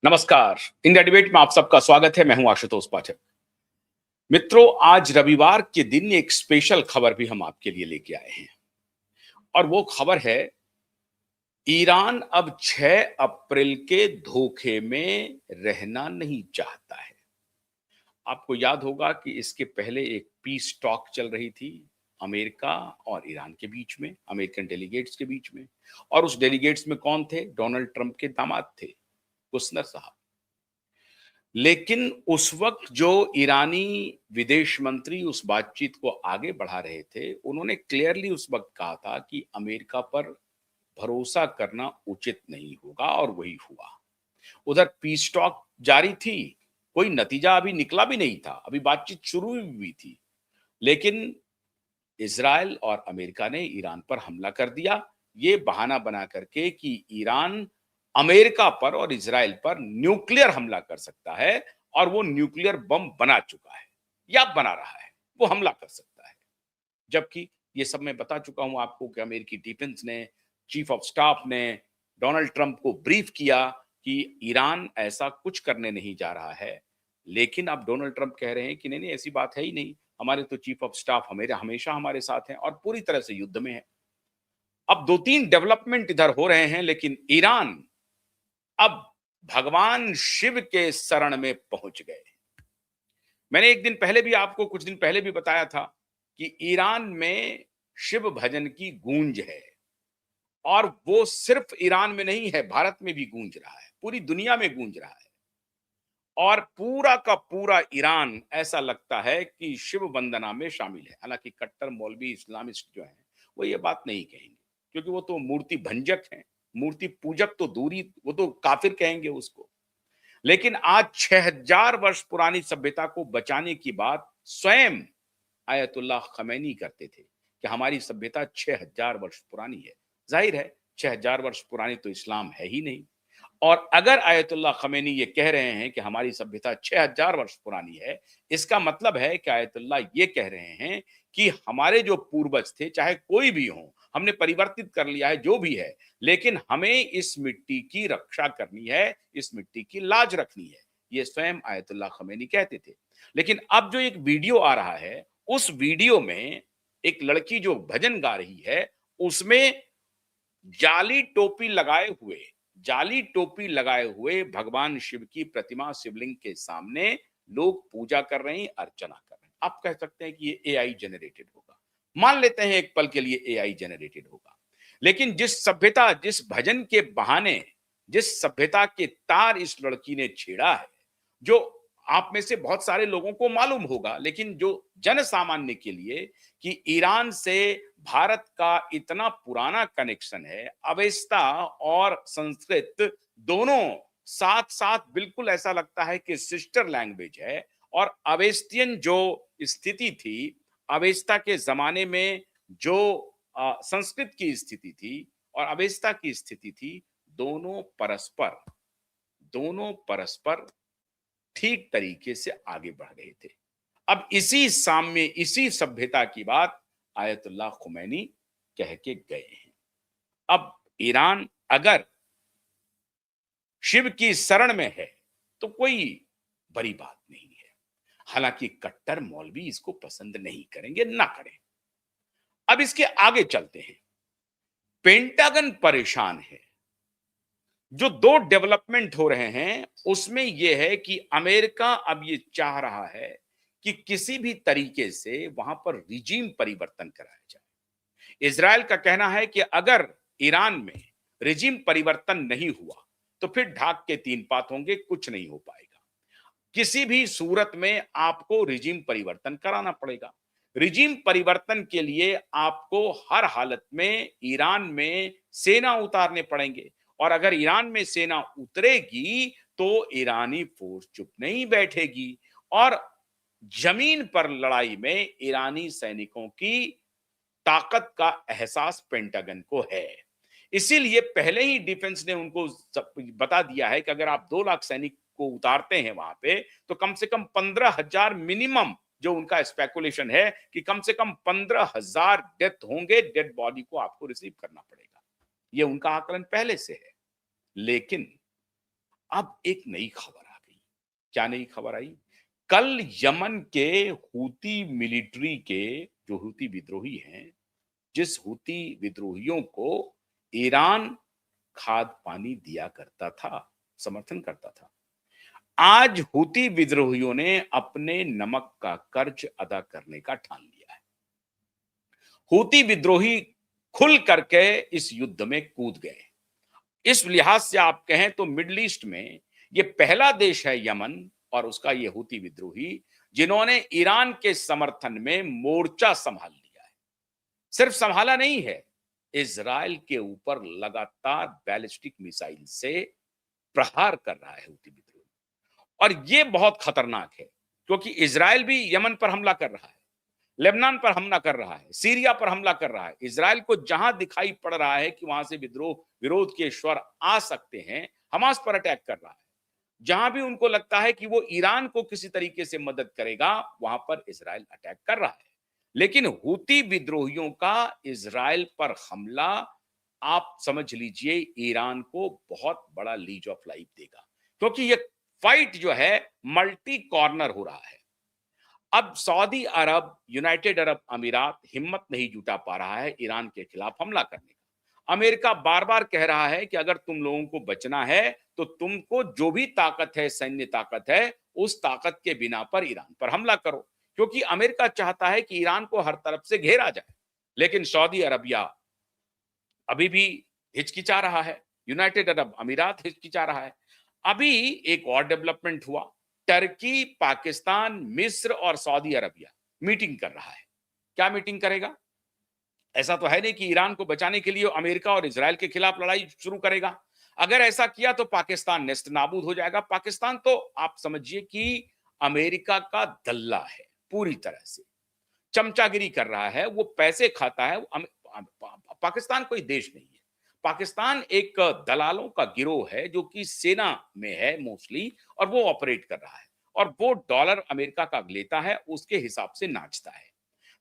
नमस्कार। India debate में आप सबका स्वागत है। मैं हूं आशुतोष पाठक। मित्रों, आज रविवार के दिन एक स्पेशल खबर भी हम आपके लिए लेके आए हैं और वो खबर है, ईरान अब 6 अप्रैल के धोखे में रहना नहीं चाहता है। आपको याद होगा कि इसके पहले एक पीस टॉक चल रही थी अमेरिका और ईरान के बीच में, अमेरिकन डेलीगेट्स के बीच में। और उस डेलीगेट्स में कौन थे? डोनाल्ड ट्रंप के दामाद थे, कुशनर साहब। लेकिन उस वक्त जो ईरानी विदेश मंत्री उस बातचीत को आगे बढ़ा रहे थे, उन्होंने क्लियरली उस वक्त कहा था कि अमेरिका पर भरोसा करना उचित नहीं होगा, और वही हुआ। उधर पीस टॉक जारी थी, कोई नतीजा अभी निकला भी नहीं था, अभी बातचीत शुरू ही हुई थी। लेकिन इजराइल और अमेरिका ने ईरान पर हमला कर दिया, ये बहाना बना करके कि ईरान अमेरिका पर और इजराइल पर न्यूक्लियर हमला कर सकता है, और वो न्यूक्लियर बम बना चुका है या बना रहा है, वो हमला कर सकता है। जबकि ये सब मैं बता चुका हूं आपको कि अमेरिकी डिफेंस ने, चीफ ऑफ स्टाफ ने डोनाल्ड ट्रंप को ब्रीफ किया कि ईरान ऐसा कुछ करने नहीं जा रहा है। लेकिन अब डोनाल्ड ट्रंप कह रहे हैं कि नहीं नहीं, ऐसी बात है ही नहीं, हमारे तो चीफ ऑफ स्टाफ हमेशा हमारे साथ हैं और पूरी तरह से युद्ध में है। अब दो तीन डेवलपमेंट इधर हो रहे हैं, लेकिन ईरान अब भगवान शिव के शरण में पहुंच गए। मैंने एक दिन पहले भी आपको, कुछ दिन पहले भी बताया था कि ईरान में शिव भजन की गूंज है, और वो सिर्फ ईरान में नहीं है, भारत में भी गूंज रहा है, पूरी दुनिया में गूंज रहा है। और पूरा का पूरा ईरान ऐसा लगता है कि शिव वंदना में शामिल है। हालांकि कट्टर मौलवी इस्लामिस्ट जो हैं, वो ये बात नहीं कहेंगे, क्योंकि वो तो मूर्ति भंजक हैं, मूर्ति पूजक तो दूरी, वो तो काफिर कहेंगे उसको। लेकिन आज 6000 वर्ष पुरानी सभ्यता को बचाने की बात स्वयं आयतुल्लाह खमैनी करते थे कि हमारी सभ्यता 6000 वर्ष पुरानी है। जाहिर है, 6000 वर्ष पुरानी तो इस्लाम है ही नहीं। और अगर आयतुल्लाह खमैनी ये कह रहे हैं कि हमारी सभ्यता 6000 वर्ष पुरानी है, इसका मतलब है कि आयतुल्लाह ये कह रहे हैं कि हमारे जो पूर्वज थे, चाहे कोई भी हो, हमने परिवर्तित कर लिया है जो भी है, लेकिन हमें इस मिट्टी की रक्षा करनी है, इस मिट्टी की लाज रखनी है। ये स्वयं आयतुल्लाह खमैनी कहते थे। लेकिन अब जो एक वीडियो आ रहा है, उस वीडियो में एक लड़की जो भजन गा रही है, उसमें जाली टोपी लगाए हुए जाली टोपी लगाए हुए भगवान शिव की प्रतिमा, शिवलिंग के सामने लोग पूजा कर रहे हैं, अर्चना कर रहे हैं। आप कह सकते हैं कि ये एआई जनरेटेड होगा, मान लेते हैं एक पल के लिए एआई जनरेटेड होगा। लेकिन जिस सभ्यता, जिस भजन के बहाने, जिस सभ्यता के तार इस लड़की ने छेड़ा है, जो आप में से बहुत सारे लोगों को मालूम होगा, लेकिन जो जन सामान्य के लिए, कि ईरान से भारत का इतना पुराना कनेक्शन है, अवेस्ता और संस्कृत दोनों साथ साथ, बिल्कुल ऐसा लगता है कि सिस्टर लैंग्वेज है। और अवेस्तियन जो स्थिति थी, अवेस्ता के जमाने में जो संस्कृत की स्थिति थी और अवेस्ता की स्थिति थी, दोनों परस्पर ठीक तरीके से आगे बढ़ रहे थे। अब इसी साम्य, इसी सभ्यता की बात आयतुल्लाह खुमैनी कह के गए हैं। अब ईरान अगर शिव की शरण में है, तो कोई बड़ी बात नहीं है। हालांकि कट्टर मौलवी इसको पसंद नहीं करेंगे, ना करें। अब इसके आगे चलते हैं। पेंटागन परेशान है। जो दो डेवलपमेंट हो रहे हैं, उसमें यह है कि अमेरिका अब ये चाह रहा है कि किसी भी तरीके से वहां पर रिजीम परिवर्तन कराया जाए। इजराइल का कहना है कि अगर ईरान में रिजीम परिवर्तन नहीं हुआ, तो फिर ढाक के तीन पात होंगे, कुछ नहीं हो पाएगा। किसी भी सूरत में आपको रिजीम परिवर्तन कराना पड़ेगा। रिजीम परिवर्तन के लिए आपको हर हालत में ईरान में सेना उतारने पड़ेंगे, और अगर ईरान में सेना उतरेगी, तो ईरानी फोर्स चुप नहीं बैठेगी, और जमीन पर लड़ाई में ईरानी सैनिकों की ताकत का एहसास पेंटागन को है। इसीलिए पहले ही डिफेंस ने उनको बता दिया है कि अगर आप 2 लाख सैनिक को उतारते हैं वहां पे, तो कम से कम 15,000 मिनिमम, जो उनका स्पेकुलेशन है कि कम से कम 15,000 डेथ होंगे, डेड बॉडी को आपको रिसीव करना पड़ेगा। ये उनका आकलन पहले से है। लेकिन अब एक नई खबर आ गई। क्या नई खबर आई? कल यमन के हूती मिलिट्री के जो हूती विद्रोही हैं, जिस हूती विद्रोहियों को ईरान खाद पानी दिया करता था, समर्थन करता था, आज हूती विद्रोहियों ने अपने नमक का कर्ज अदा करने का ठान लिया है। हूती विद्रोही खुल करके इस युद्ध में कूद गए। इस लिहाज से आप कहें तो मिडिल ईस्ट में ये पहला देश है यमन और उसका ये हूती विद्रोही जिन्होंने ईरान के समर्थन में मोर्चा संभाल लिया है। सिर्फ संभाला नहीं है, इजराइल के ऊपर लगातार बैलिस्टिक मिसाइल से प्रहार कर रहा है हूती विद्रोही। और ये बहुत खतरनाक है क्योंकि इजराइल भी यमन पर हमला कर रहा है, लेबनान पर हमला कर रहा है, सीरिया पर हमला कर रहा है। इजराइल को जहां दिखाई पड़ रहा है कि वहां से विद्रोह विरोध के स्वर आ सकते हैं, हमास पर अटैक कर रहा है। जहां भी उनको लगता है कि वो ईरान को किसी तरीके से मदद करेगा, वहां पर इजराइल अटैक कर रहा है। लेकिन हूती विद्रोहियों का इजराइल पर हमला, आप समझ लीजिए, ईरान को बहुत बड़ा लीज ऑफ लाइफ देगा क्योंकि ये फाइट जो है मल्टी कॉर्नर हो रहा है। अब सऊदी अरब, यूनाइटेड अरब अमीरात हिम्मत नहीं जुटा पा रहा है ईरान के खिलाफ हमला करने का। अमेरिका बार बार कह रहा है कि अगर तुम लोगों को बचना है तो तुमको जो भी ताकत है, सैन्य ताकत है, उस ताकत के बिना पर ईरान पर हमला करो, क्योंकि अमेरिका चाहता है कि ईरान को हर तरफ से घेरा जाए। लेकिन सऊदी अरबिया अभी भी हिचकिचा रहा है, यूनाइटेड अरब अमीरात हिचकिचा रहा है। अभी एक और डेवलपमेंट हुआ, टर्की, पाकिस्तान, मिस्र और सऊदी अरबिया मीटिंग कर रहा है। क्या मीटिंग करेगा? ऐसा तो है नहीं कि ईरान को बचाने के लिए अमेरिका और इजराइल के खिलाफ लड़ाई शुरू करेगा। अगर ऐसा किया तो पाकिस्तान नेस्त नाबूद हो जाएगा। पाकिस्तान तो आप समझिए कि अमेरिका का दल्ला है, पूरी तरह से चमचागिरी कर रहा है, वो पैसे खाता है। पाकिस्तान कोई देश नहीं है। पाकिस्तान एक दलालों का गिरोह है जो कि सेना में है मोस्टली, और वो ऑपरेट कर रहा है और वो डॉलर अमेरिका का लेता है, उसके हिसाब से नाचता है।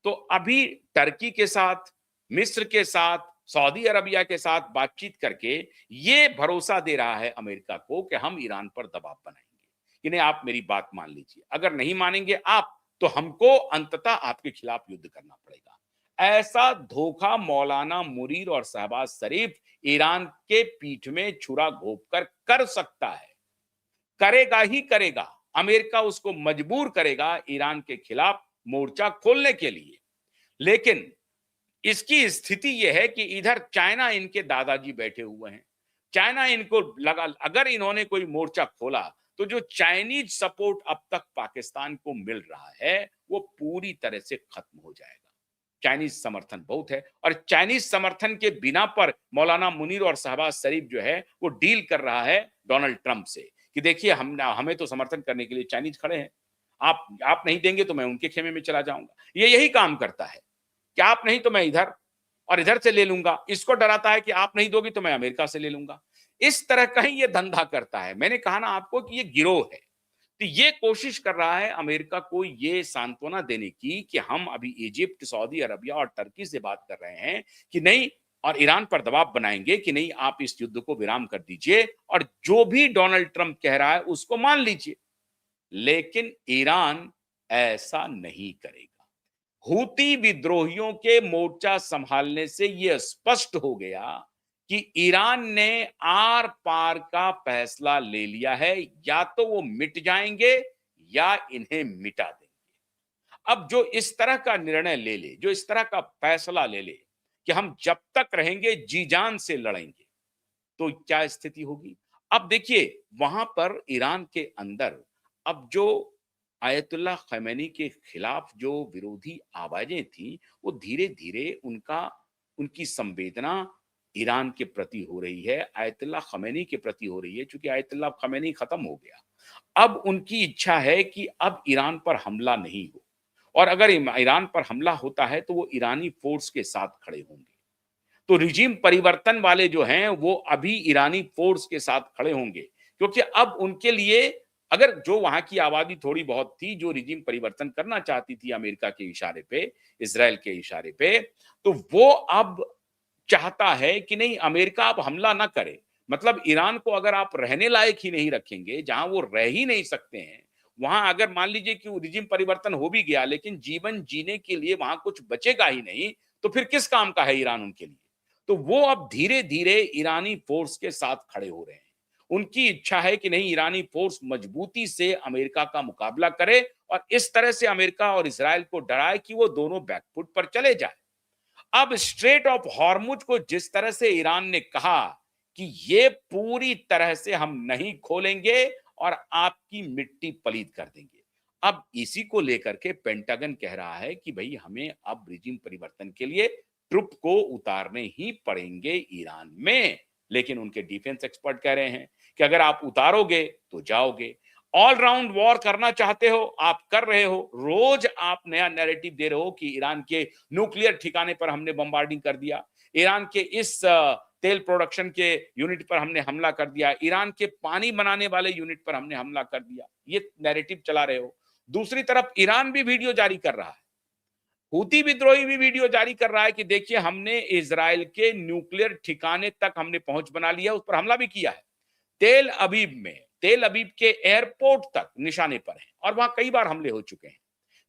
तो अभी टर्की के साथ, मिस्र के साथ, सऊदी अरबिया के साथ बातचीत करके ये भरोसा दे रहा है अमेरिका को कि हम ईरान पर दबाव बनाएंगे कि नहीं, आप मेरी बात मान लीजिए, अगर नहीं मानेंगे आप तो हमको अंततः आपके खिलाफ युद्ध करना पड़ेगा। ऐसा धोखा मौलाना मुनीर और शहबाज शरीफ ईरान के पीठ में छुरा घोंप कर सकता है, करेगा ही करेगा। अमेरिका उसको मजबूर करेगा ईरान के खिलाफ मोर्चा खोलने के लिए। लेकिन इसकी स्थिति यह है कि इधर चाइना इनके दादाजी बैठे हुए हैं। चाइना इनको लगा अगर इन्होंने कोई मोर्चा खोला तो जो चाइनीज सपोर्ट अब तक पाकिस्तान को मिल रहा है वो पूरी तरह से खत्म हो जाएगा। चाइनीज समर्थन बहुत है और चाइनीज समर्थन के बिना पर मौलाना मुनीर और शहबाज शरीफ जो है वो डील कर रहा है डोनाल्ड ट्रंप से कि देखिए हमें तो समर्थन करने के लिए चाइनीज खड़े हैं, आप नहीं देंगे तो मैं उनके खेमे में चला जाऊंगा। ये यही काम करता है कि आप नहीं तो मैं इधर और इधर से ले लूंगा। इसको डराता है कि आप नहीं दोगी तो मैं अमेरिका से ले लूंगा। इस तरह का ही ये धंधा करता है। मैंने कहा ना आपको कि ये गिरोह है। तो ये कोशिश कर रहा है अमेरिका को ये सांत्वना देने की कि हम अभी इजिप्ट, सऊदी अरबिया और टर्की से बात कर रहे हैं कि नहीं, और ईरान पर दबाव बनाएंगे कि नहीं, आप इस युद्ध को विराम कर दीजिए और जो भी डोनाल्ड ट्रंप कह रहा है उसको मान लीजिए। लेकिन ईरान ऐसा नहीं करेगा। हूती विद्रोहियों के मोर्चा संभालने से यह स्पष्ट हो गया कि ईरान ने आर पार का फैसला ले लिया है, या तो वो मिट जाएंगे या इन्हें मिटा देंगे। अब जो इस तरह का निर्णय ले ले, जो इस तरह का फैसला ले ले कि हम जब तक रहेंगे जी जान से लड़ेंगे, तो क्या स्थिति होगी? अब देखिए वहां पर ईरान के अंदर अब जो आयतुल्लाह खमेनी के खिलाफ जो विरोधी आवाजें थी, वो धीरे धीरे उनकी संवेदना ईरान के प्रति हो रही है, आयतुल्लाह खमेनी के प्रति हो रही है। चूंकि आयतुल्लाह खमेनी खत्म हो गया, अब उनकी इच्छा है कि अब ईरान पर हमला नहीं हो, और अगर ईरान पर हमला होता है तो वो ईरानी फोर्स के साथ खड़े होंगे। तो रिजीम परिवर्तन वाले जो हैं वो अभी ईरानी फोर्स के साथ खड़े होंगे, क्योंकि अब उनके लिए, अगर जो वहां की आबादी थोड़ी बहुत थी जो रिजीम परिवर्तन करना चाहती थी अमेरिका के इशारे पे, इजराइल के इशारे पे, तो वो अब चाहता है कि नहीं, अमेरिका अब हमला ना करे, मतलब ईरान को अगर आप रहने लायक ही नहीं रखेंगे, जहां वो रह ही नहीं सकते हैं, वहां अगर मान लीजिए कि वो रिजिम परिवर्तन हो भी गया, लेकिन जीवन जीने के लिए वहां कुछ बचेगा ही नहीं, तो फिर किस काम का है ईरान उनके लिए? तो वो अब धीरे-धीरे ईरानी फोर्स के साथ खड़े हो रहे हैं। उनकी इच्छा है कि नहीं, ईरानी फोर्स मजबूती से अमेरिका का मुकाबला करे और इस तरह से अमेरिका और इज़राइल को डराए कि वो दोनों बैकफुट पर चले जाएँ। अब स्ट्रेट ऑफ हॉर्मुज को जिस तरह से ईरान ने कहा कि ये पूरी तरह से हम नहीं खोलेंगे और आपकी मिट्टी पलीद कर देंगे। अब इसी को लेकर के पेंटागन कह रहा है कि भाई हमें अब रिजिम परिवर्तन के लिए ट्रुप को उतारने ही पड़ेंगे ईरान में। लेकिन उनके डिफेंस एक्सपर्ट कह रहे हैं कि अगर आप उतारोगे तो जाओगे। ऑल राउंड वॉर करना चाहते हो, आप कर रहे हो। रोज आप नया नैरेटिव दे रहे हो कि ईरान के न्यूक्लियर ठिकाने पर हमने बम्बार्डिंग कर दिया, ईरान के इस तेल प्रोडक्शन के यूनिट पर हमने हमला कर दिया, ईरान के पानी बनाने वाले यूनिट पर हमने हमला कर दिया। ये नैरेटिव चला रहे हो। दूसरी तरफ ईरान भी वीडियो जारी कर रहा है, हूती विद्रोही भी वीडियो जारी कर रहा है कि देखिए हमने इजराइल के न्यूक्लियर ठिकाने तक हमने पहुंच बना लिया, उस पर हमला भी किया है। तेल अबीब के एयरपोर्ट तक निशाने पर है और वहां कई बार हमले हो चुके हैं।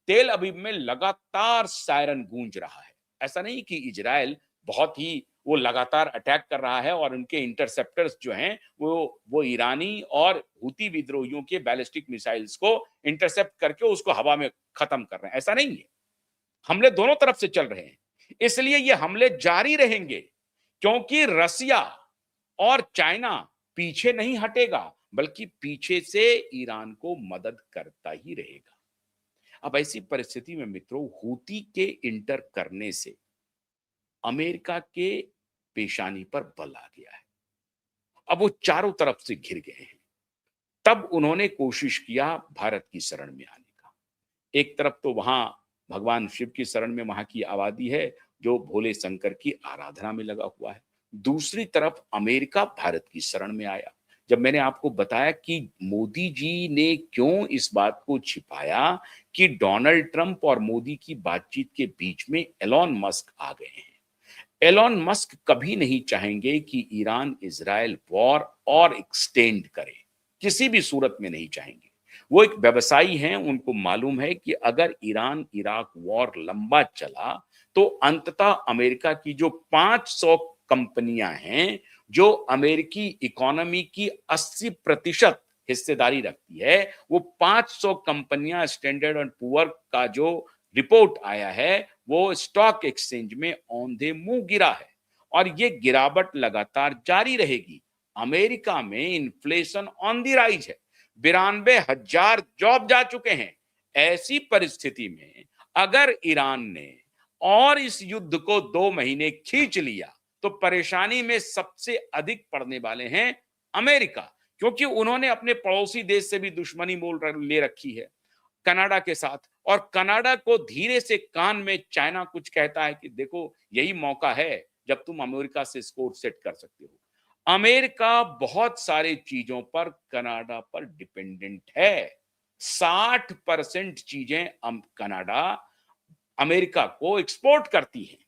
तेल अबीब में लगातार सायरन गूंज रहा है। ऐसा नहीं कि इजराइल बहुत ही वो लगातार अटैक कर रहा है और उनके इंटरसेप्टर्स जो हैं वो ईरानी और हूती विद्रोहियों के बैलिस्टिक मिसाइल्स को इंटरसेप्ट करके उसको हवा में खत्म कर रहे हैं। ऐसा नहीं है, हमले दोनों तरफ से चल रहे हैं। इसलिए ये हमले जारी रहेंगे, क्योंकि रसिया और चाइना पीछे नहीं हटेगा, बल्कि पीछे से ईरान को मदद करता ही रहेगा। अब ऐसी परिस्थिति में मित्रों, हूती के इंटर करने से अमेरिका के पेशानी पर बल आ गया है। अब वो चारों तरफ से घिर गए हैं। तब उन्होंने कोशिश किया भारत की शरण में आने का। एक तरफ तो वहां भगवान शिव की शरण में वहां की आबादी है, जो भोले शंकर की आराधना में लगा हुआ है। दूसरी तरफ अमेरिका भारत की शरण में आया। जब मैंने आपको बताया कि मोदी जी ने क्यों इस बात को छिपाया कि डोनाल्ड ट्रंप और मोदी की बातचीत के बीच में एलोन मस्क आ गए हैं। एलोन मस्क कभी नहीं चाहेंगे कि ईरान इजराइल वॉर और एक्सटेंड करे, किसी भी सूरत में नहीं चाहेंगे। वो एक व्यवसायी हैं, उनको मालूम है कि अगर ईरान इराक वॉर लंबा चला तो अंततः अमेरिका की जो 500 कंपनियां हैं, जो अमेरिकी इकोनॉमी की 80% हिस्सेदारी रखती है, वो 500 कंपनियां स्टैंडर्ड एंड पुअर का जो रिपोर्ट आया है वो स्टॉक एक्सचेंज में औंधे मुंह गिरा है और ये गिरावट लगातार जारी रहेगी। अमेरिका में इन्फ्लेशन ऑन द राइज है, 92,000 जॉब जा चुके हैं। ऐसी परिस्थिति में अगर ईरान ने और इस युद्ध को 2 महीने खींच लिया तो परेशानी में सबसे अधिक पड़ने वाले हैं अमेरिका, क्योंकि उन्होंने अपने पड़ोसी देश से भी दुश्मनी मोल ले रखी है, कनाडा के साथ। और कनाडा को धीरे से कान में चाइना कुछ कहता है कि देखो यही मौका है जब तुम अमेरिका से स्कोर सेट कर सकते हो। अमेरिका बहुत सारे चीजों पर कनाडा पर डिपेंडेंट है। 60% चीजें कनाडा अमेरिका को एक्सपोर्ट करती हैं।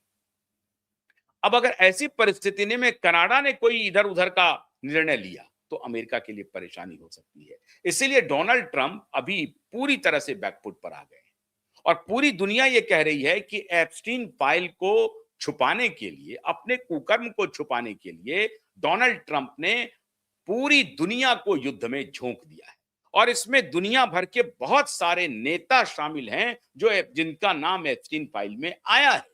अब अगर ऐसी परिस्थिति में कनाडा ने कोई इधर उधर का निर्णय लिया तो अमेरिका के लिए परेशानी हो सकती है। इसीलिए डोनाल्ड ट्रंप अभी पूरी तरह से बैकफुट पर आ गए और पूरी दुनिया ये कह रही है कि एप्स्टीन फाइल को छुपाने के लिए, अपने कुकर्म को छुपाने के लिए डोनाल्ड ट्रंप ने पूरी दुनिया को युद्ध में झोंक दिया है और इसमें दुनिया भर के बहुत सारे नेता शामिल हैं जो जिनका नाम एप्स्टीन फाइल में आया है।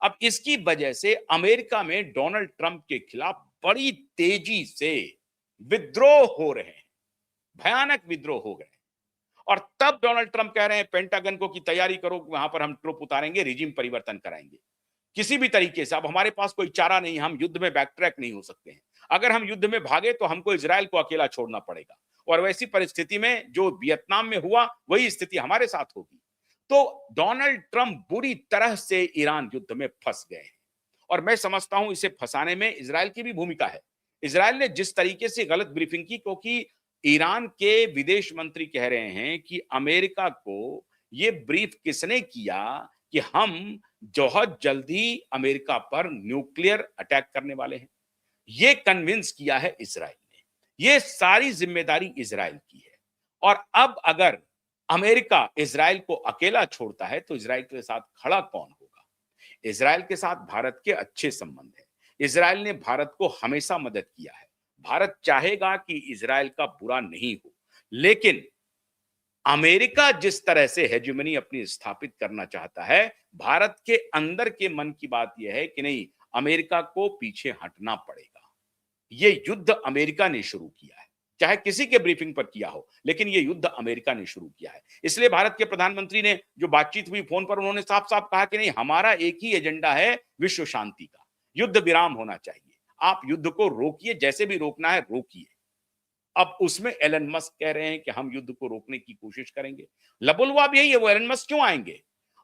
अब इसकी वजह से अमेरिका में डोनाल्ड ट्रंप के खिलाफ बड़ी तेजी से विद्रोह हो रहे हैं, भयानक विद्रोह हो गए। और तब डोनाल्ड ट्रंप कह रहे हैं पेंटागन को कि तैयारी करो, वहां पर हम ट्रुप उतारेंगे, रिजिम परिवर्तन कराएंगे किसी भी तरीके से। अब हमारे पास कोई चारा नहीं, हम युद्ध में बैकट्रैक नहीं हो सकते हैं। अगर हम युद्ध में भागे तो हमको इजराइल को अकेला छोड़ना पड़ेगा और वैसी परिस्थिति में जो वियतनाम में हुआ वही स्थिति हमारे साथ होगी। तो डोनाल्ड ट्रंप बुरी तरह से ईरान युद्ध में फंस गए हैं और मैं समझता हूं इसे फंसाने में इजराइल की भी भूमिका है। इजराइल ने जिस तरीके से गलत ब्रीफिंग की, क्योंकि ईरान के विदेश मंत्री कह रहे हैं कि अमेरिका को यह ब्रीफ किसने किया कि हम बहुत जल्दी अमेरिका पर न्यूक्लियर अटैक करने वाले हैं। ये कन्विंस किया है इजराइल ने। ये सारी जिम्मेदारी इजराइल की है। और अब अगर अमेरिका इजराइल को अकेला छोड़ता है तो इजराइल के साथ खड़ा कौन होगा? इजराइल के साथ भारत के अच्छे संबंध हैं। इजराइल ने भारत को हमेशा मदद किया है। भारत चाहेगा कि इजराइल का बुरा नहीं हो, लेकिन अमेरिका जिस तरह से हेजेमनी अपनी स्थापित करना चाहता है, भारत के अंदर के मन की बात यह है कि नहीं, अमेरिका को पीछे हटना पड़ेगा। ये युद्ध अमेरिका ने शुरू किया है, चाहे किसी के ब्रीफिंग पर किया हो, लेकिन ये युद्ध अमेरिका ने शुरू किया है। इसलिए भारत के प्रधानमंत्री ने जो बातचीत हुई फोन पर, उन्होंने साफ साफ कहा कि नहीं, हमारा एक ही एजेंडा है, विश्व शांति का। युद्ध विराम होना चाहिए। आप युद्ध को रोकिए, जैसे भी रोकना है रोकिए। अब उसमें एलन मस्क कह रहे हैं कि हम युद्ध को रोकने की कोशिश करेंगे। लबुलवाब यही है, वो एलन मस्क क्यों आएंगे?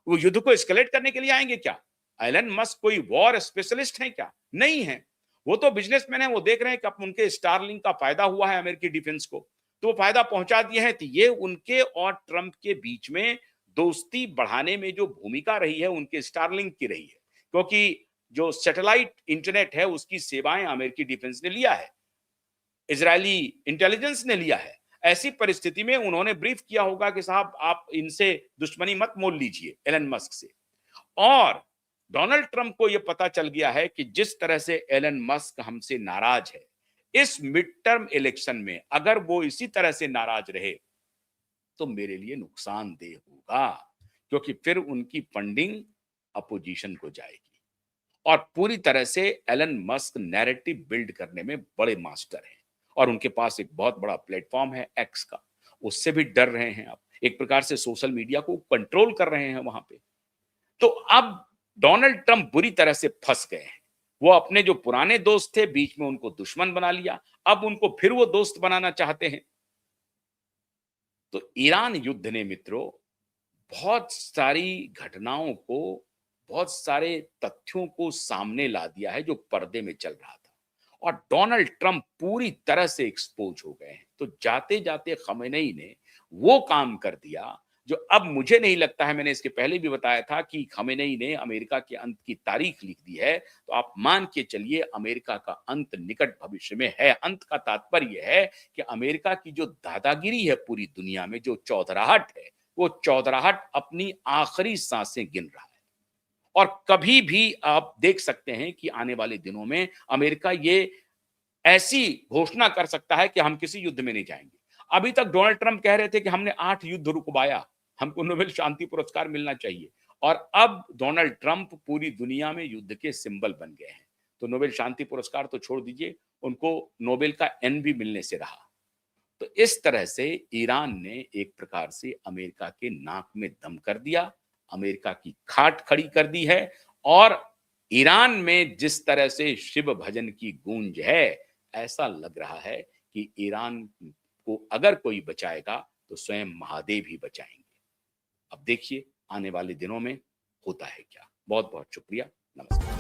वो युद्ध को एस्केलेट करने के लिए आएंगे क्या? एलन मस्क कोई वॉर स्पेशलिस्ट है क्या? नहीं है। वो तो बिजनेसमैन है। वो देख रहे हैं कि अब उनके स्टारलिंक का फायदा हुआ है अमेरिकी डिफेंस को, तो वो फायदा पहुंचा दिए हैं। तो ये उनके और ट्रंप के बीच में दोस्ती बढ़ाने में जो भूमिका रही है, उनके स्टारलिंक की रही है, क्योंकि जो सैटेलाइट इंटरनेट है उसकी सेवाएं अमेरिकी डिफेंस ने लिया है, इजरायली इंटेलिजेंस ने लिया है। ऐसी परिस्थिति में उन्होंने ब्रीफ किया होगा कि साहब आप इनसे दुश्मनी मत मोल लीजिए, एलन मस्क से। और डोनाल्ड ट्रंप को यह पता चल गया है कि जिस तरह से एलन मस्क हमसे नाराज है, इस मिड टर्म इलेक्शन में अगर वो इसी तरह से नाराज रहे तो मेरे लिए नुकसानदेह होगा, क्योंकि फिर उनकी फंडिंग अपोजिशन को जाएगी। और पूरी तरह से एलन मस्क नैरेटिव बिल्ड करने में बड़े मास्टर हैं, और उनके पास एक बहुत बड़ा प्लेटफॉर्म है एक्स का। उससे भी डर रहे हैं, अब एक प्रकार से सोशल मीडिया को कंट्रोल कर रहे हैं वहां पे। तो अब डोनाल्ड ट्रंप बुरी तरह से फंस गए हैं। वो अपने जो पुराने दोस्त थे, बीच में उनको दुश्मन बना लिया, अब उनको फिर वो दोस्त बनाना चाहते हैं। तो ईरान युद्ध ने मित्रों बहुत सारी घटनाओं को, बहुत सारे तथ्यों को सामने ला दिया है जो पर्दे में चल रहा था, और डोनाल्ड ट्रंप पूरी तरह से एक्सपोज हो गए हैं। तो जाते जाते खमेनेई ने वो काम कर दिया जो अब मुझे नहीं लगता है, मैंने इसके पहले भी बताया था कि खमेनेई ने अमेरिका के अंत की तारीख लिख दी है। तो आप मान के चलिए अमेरिका का अंत निकट भविष्य में है। अंत का तात्पर्य है कि अमेरिका की जो दादागिरी है पूरी दुनिया में, जो चौधराहट है, वो चौधराहट अपनी आखिरी सांसें गिन रहा है। और कभी भी आप देख सकते हैं कि आने वाले दिनों में अमेरिका ये ऐसी घोषणा कर सकता है कि हम किसी युद्ध में नहीं जाएंगे। अभी तक डोनाल्ड ट्रंप कह रहे थे कि हमने 8 युद्ध रुकवाया, हमको नोबेल शांति पुरस्कार मिलना चाहिए, और अब डोनाल्ड ट्रंप पूरी दुनिया में युद्ध के सिंबल बन गए हैं। तो नोबेल शांति पुरस्कार तो छोड़ दीजिए, उनको नोबेल का एन भी मिलने से रहा। तो इस तरह से ईरान ने एक प्रकार से अमेरिका के नाक में दम कर दिया, अमेरिका की खाट खड़ी कर दी है। और ईरान में जिस तरह से शिव भजन की गूंज है, ऐसा लग रहा है कि ईरान को अगर कोई बचाएगा तो स्वयं महादेव ही बचाएंगे। अब देखिए आने वाले दिनों में होता है क्या। बहुत बहुत शुक्रिया। नमस्कार।